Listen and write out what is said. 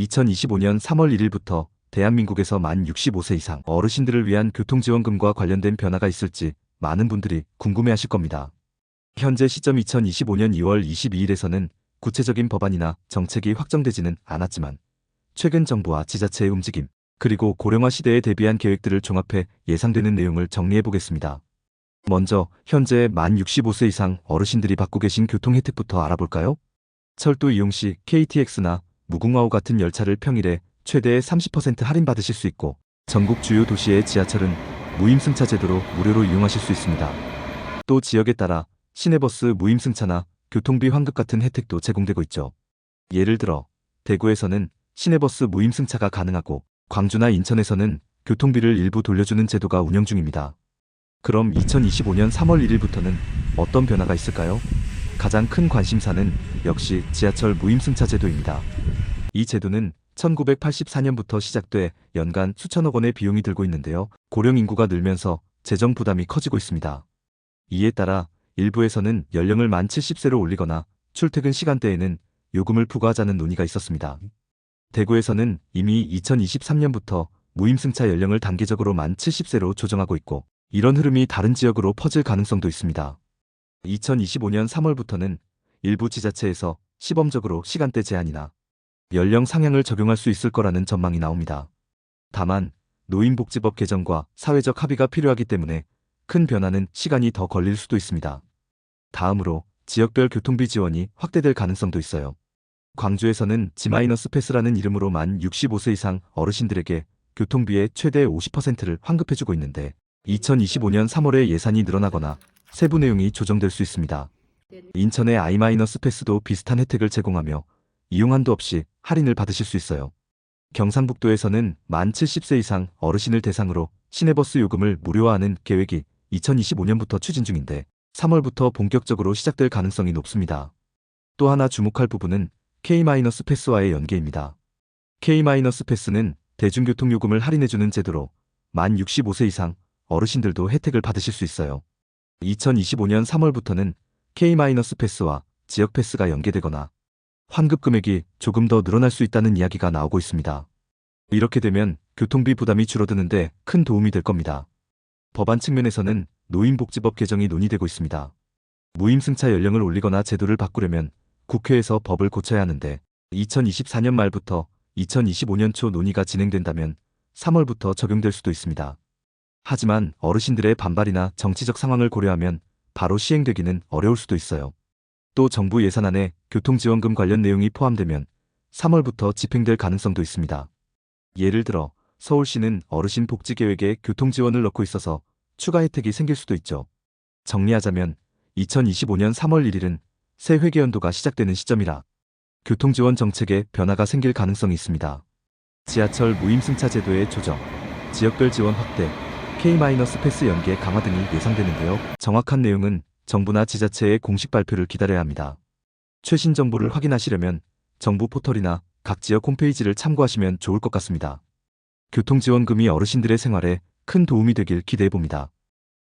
2025년 3월 1일부터 대한민국에서 만 65세 이상 어르신들을 위한 교통지원금과 관련된 변화가 있을지 많은 분들이 궁금해하실 겁니다. 현재 시점 2025년 2월 22일에서는 구체적인 법안이나 정책이 확정되지는 않았지만 최근 정부와 지자체의 움직임, 그리고 고령화 시대에 대비한 계획들을 종합해 예상되는 내용을 정리해 보겠습니다. 먼저 현재 만 65세 이상 어르신들이 받고 계신 교통 혜택부터 알아볼까요? 철도 이용 시 KTX나 무궁화호 같은 열차를 평일에 최대 30% 할인받으실 수 있고, 전국 주요 도시의 지하철은 무임승차 제도로 무료로 이용하실 수 있습니다. 또 지역에 따라 시내버스 무임승차나 교통비 환급 같은 혜택도 제공되고 있죠. 예를 들어 대구에서는 시내버스 무임승차가 가능하고, 광주나 인천에서는 교통비를 일부 돌려주는 제도가 운영 중입니다. 그럼 2025년 3월 1일부터는 어떤 변화가 있을까요? 가장 큰 관심사는 역시 지하철 무임승차 제도입니다. 이 제도는 1984년부터 시작돼 연간 수천억 원의 비용이 들고 있는데요. 고령 인구가 늘면서 재정 부담이 커지고 있습니다. 이에 따라 일부에서는 연령을 만 70세로 올리거나 출퇴근 시간대에는 요금을 부과하자는 논의가 있었습니다. 대구에서는 이미 2023년부터 무임승차 연령을 단계적으로 만 70세로 조정하고 있고, 이런 흐름이 다른 지역으로 퍼질 가능성도 있습니다. 2025년 3월부터는 일부 지자체에서 시범적으로 시간대 제한이나 연령 상향을 적용할 수 있을 거라는 전망이 나옵니다. 다만 노인복지법 개정과 사회적 합의가 필요하기 때문에 큰 변화는 시간이 더 걸릴 수도 있습니다. 다음으로 지역별 교통비 지원이 확대될 가능성도 있어요. 광주에서는 G-패스라는 이름으로 만 65세 이상 어르신들에게 교통비의 최대 50%를 환급해주고 있는데, 2025년 3월에 예산이 늘어나거나 세부 내용이 조정될 수 있습니다. 인천의 I-패스도 비슷한 혜택을 제공하며 이용 한도 없이 할인을 받으실 수 있어요. 경상북도에서는 만 70세 이상 어르신을 대상으로 시내버스 요금을 무료화하는 계획이 2025년부터 추진 중인데 3월부터 본격적으로 시작될 가능성이 높습니다. 또 하나 주목할 부분은 K-패스와의 연계입니다. K-패스는 대중교통 요금을 할인해주는 제도로 만 65세 이상 어르신들도 혜택을 받으실 수 있어요. 2025년 3월부터는 K-패스와 지역패스가 연계되거나 환급 금액이 조금 더 늘어날 수 있다는 이야기가 나오고 있습니다. 이렇게 되면 교통비 부담이 줄어드는데 큰 도움이 될 겁니다. 법안 측면에서는 노인복지법 개정이 논의되고 있습니다. 무임승차 연령을 올리거나 제도를 바꾸려면 국회에서 법을 고쳐야 하는데 2024년 말부터 2025년 초 논의가 진행된다면 3월부터 적용될 수도 있습니다. 하지만 어르신들의 반발이나 정치적 상황을 고려하면 바로 시행되기는 어려울 수도 있어요. 또 정부 예산안에 교통지원금 관련 내용이 포함되면 3월부터 집행될 가능성도 있습니다. 예를 들어 서울시는 어르신 복지계획에 교통지원을 넣고 있어서 추가 혜택이 생길 수도 있죠. 정리하자면 2025년 3월 1일은 새 회계연도가 시작되는 시점이라 교통지원 정책에 변화가 생길 가능성이 있습니다. 지하철 무임승차 제도의 조정, 지역별 지원 확대, K-패스 연계 강화 등이 예상되는데요. 정확한 내용은 정부나 지자체의 공식 발표를 기다려야 합니다. 최신 정보를 확인하시려면 정부 포털이나 각 지역 홈페이지를 참고하시면 좋을 것 같습니다. 교통지원금이 어르신들의 생활에 큰 도움이 되길 기대해봅니다.